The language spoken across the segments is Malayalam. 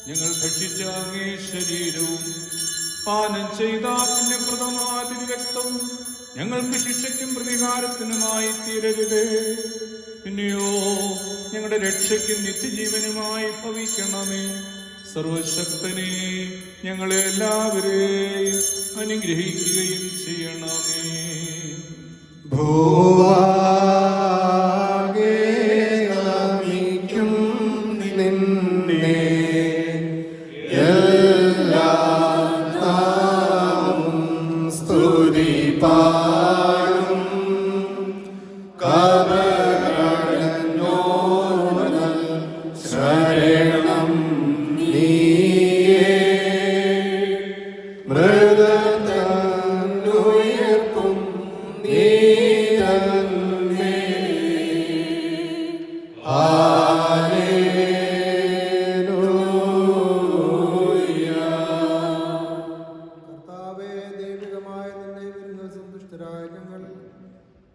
ഞങ്ങൾ ഭക്ഷിച്ച അങ്ങേ ശരീരവും പാനം ചെയ്ത പുണ്യപ്രദമായ തിരുരക്തവും ഞങ്ങൾക്ക് ശിക്ഷയ്ക്കും പ്രതികാരത്തിനുമായി തീരരുതേ. പിന്നെയോ ഞങ്ങളുടെ രക്ഷയ്ക്കും നിത്യജീവനുമായി ഭവിക്കണമേ. സർവശക്തനെ ഞങ്ങളെ എല്ലാവരെയും അനുഗ്രഹിക്കുകയും ചെയ്യണമേ.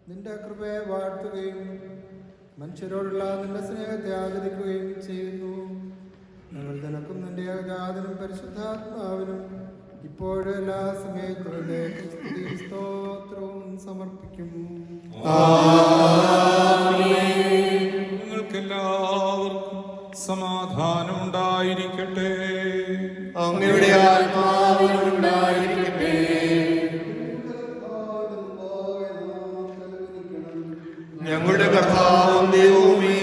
നിന്റെ കൃപയെ വാഴ്ത്തുകയും മനുഷ്യരോടുള്ള നിന്റെ സ്നേഹത്തെ ആദരിക്കുകയും ചെയ്യുന്നു. ഞങ്ങൾ നിനക്കും നിന്റെ ഏകജാതനും പരിശുദ്ധാത്മാവിനും ഇപ്പോഴും എല്ലാ സമയത്തും സ്തോത്രവും സമർപ്പിക്കും. നിങ്ങൾക്കെല്ലാവർക്കും സമാധാനം ഉണ്ടായിരിക്കട്ടെ. അങ്ങയുടെ ആത്മാവിനുണ്ടായിരിക്കട്ടെ. ഞങ്ങളുടെ കർത്താവും ദൈവവുമേ,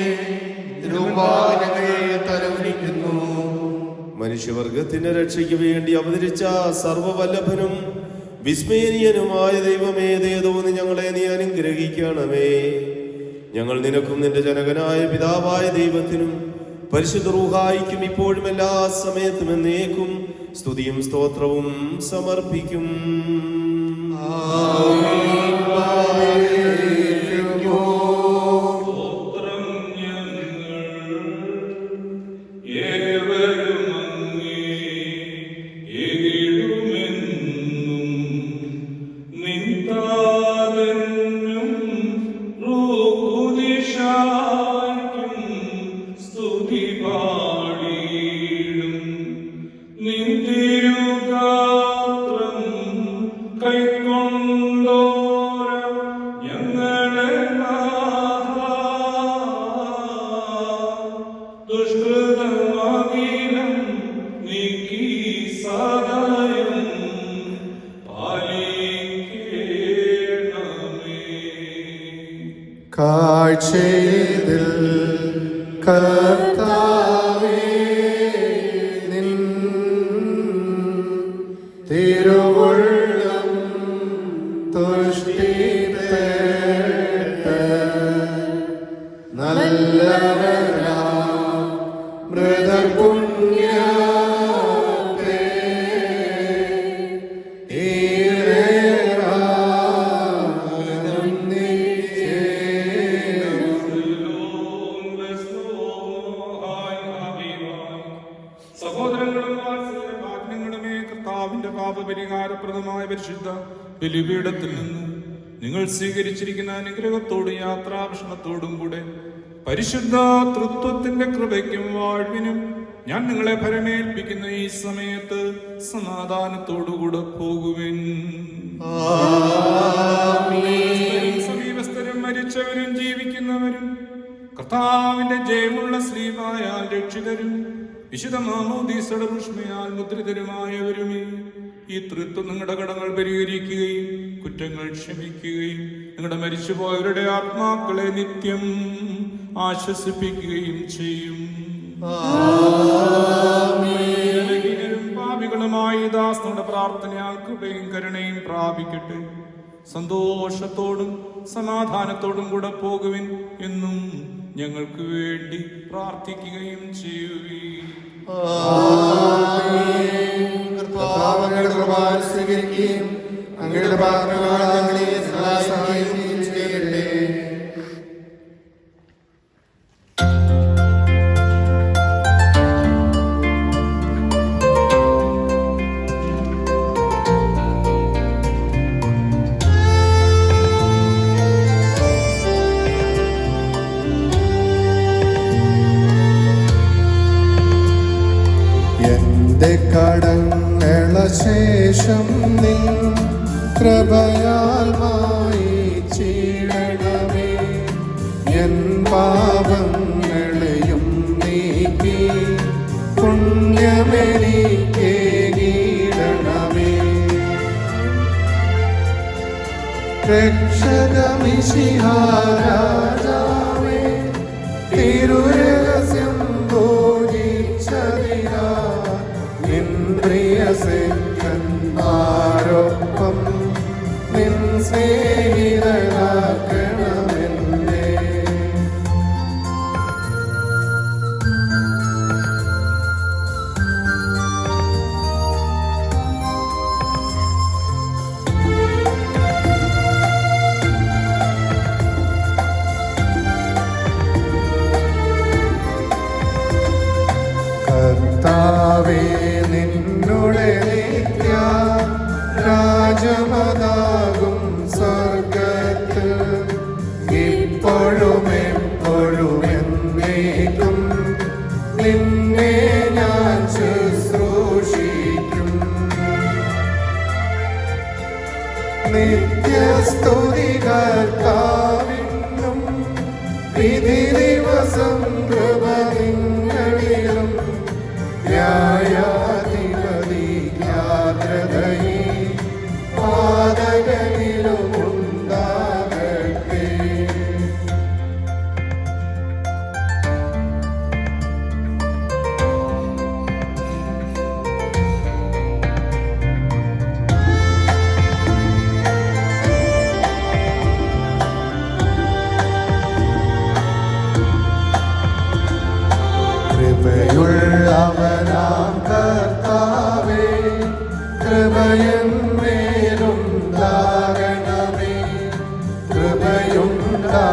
തിരുമുമ്പാകെ ഞങ്ങളെ തലകുനിക്കുന്നു. മനുഷ്യവർഗത്തിന്റെ രക്ഷയ്ക്ക് വേണ്ടി അവതരിച്ച സർവവല്ലഭനും വിസ്മയനീയനുമായ ദൈവമേ, ദയതോന്നി ഞങ്ങളെ നീ അനുഗ്രഹിക്കണമേ. ഞങ്ങൾ നിനക്കും നിന്റെ ജനകനായ പിതാവായ ദൈവത്തിനും പരിശുദ്ധ റൂഹായിക്കും ഇപ്പോഴും എല്ലാ സമയത്തും എന്നേക്കും സ്തുതിയും സ്തോത്രവും സമർപ്പിക്കും. കാഴ്ചയിൽ കർത്താവേ നിൻ തിരുവുള്ളം തുഷ്ടിപ്പെട്ട് നല്ലവരാ മൃതപുണ്യ പാപപരിഹാരപ്രദമായ പരിശുദ്ധ ബലിപീഠത്തിൽ നിന്നും നിങ്ങൾ സ്വീകരിച്ചിരിക്കുന്ന അനുഗ്രഹത്തോടും യാത്രാഭക്ഷണത്തോടും കൂടെ പരിശുദ്ധ തൃത്വത്തിന്റെ കൃപയ്ക്കും വാഴ്വിനും ഞാൻ നിങ്ങളെ ഭരമേൽപ്പിക്കുന്ന ഈ സമയത്ത് സമാധാനത്തോടുകൂടെ പോകുവിൻ. സമീപസ്ഥരും മരിച്ചവരും ജീവിക്കുന്നവരും കർത്താവിന്റെ ജയമുള്ള സ്ലീബായാൽ രക്ഷിതരും വിശുദ്ധ മാമോദീസയുടെ പുഷ്മയാൽ മുദ്രിതരുമായവരുമേ, ഈ തൃത്വം നിങ്ങളുടെ കടങ്ങൾ പരിഹരിക്കുകയും കുറ്റങ്ങൾ ക്ഷമിക്കുകയും നിങ്ങളുടെ മരിച്ചുപോയവരുടെ ആത്മാക്കളെ നിത്യം ആശ്വസിപ്പിക്കുകയും ചെയ്യും. പാപികളുമായി ദാസനുടെ പ്രാർത്ഥനയാൽ കൃപയും കരുണയും പ്രാപിക്കട്ടെ. സന്തോഷത്തോടും സമാധാനത്തോടും കൂടെ പോകുവിൻ എന്നും ഞങ്ങൾക്ക് വേണ്ടി പ്രാർത്ഥിക്കുകയും ചെയ്യുവീൻ. അങ്ങയുടെ സ്വീകരിക്കുകയും അങ്ങയുടെ പ്രാർത്ഥനകളാൽ ഞങ്ങളെ സഹായിക്കുകയും ചെയ്യണമേ. കടങ്ങള ശേഷം നിൻ കൃപയാൽ മായിച്ചിടണമേ. എൻ പാപങ്ങളെയും നീക്കി പുണ്യമെനിക്കേകീടണമേ. രക്ഷകമിശിഹാരാജാവേ, തിരുരഹസ്യം ഭോജിച്ചതിനാ നിൻ പ്രിയ സെക്കന്മാരൊപ്പം നിൻ സ്നേഹിതനാക്കണമെന്നേ. കർത്താവേ, നിന്നുടെ നിത്യ രാജമതാകും സ്വർഗത്ത് ഇപ്പോഴും എപ്പോഴും എന്നേക്കും നിന്നെ ഞാൻ ശുശ്രൂഷിക്കും. നിത്യസ്തുതി കർത്താവിനും വിധി ദിവസം കൃപ നിങ്ങളിലും ന്യായാധിപതി യാത്രതയി പാതകനിലും ഉണ്ടാകട്ടെ. കൃപയുള്ളവനാം കർത്താവേ, കൃപയന്മേലുണ്ടാകണമേ. കൃപയുണ്ടാ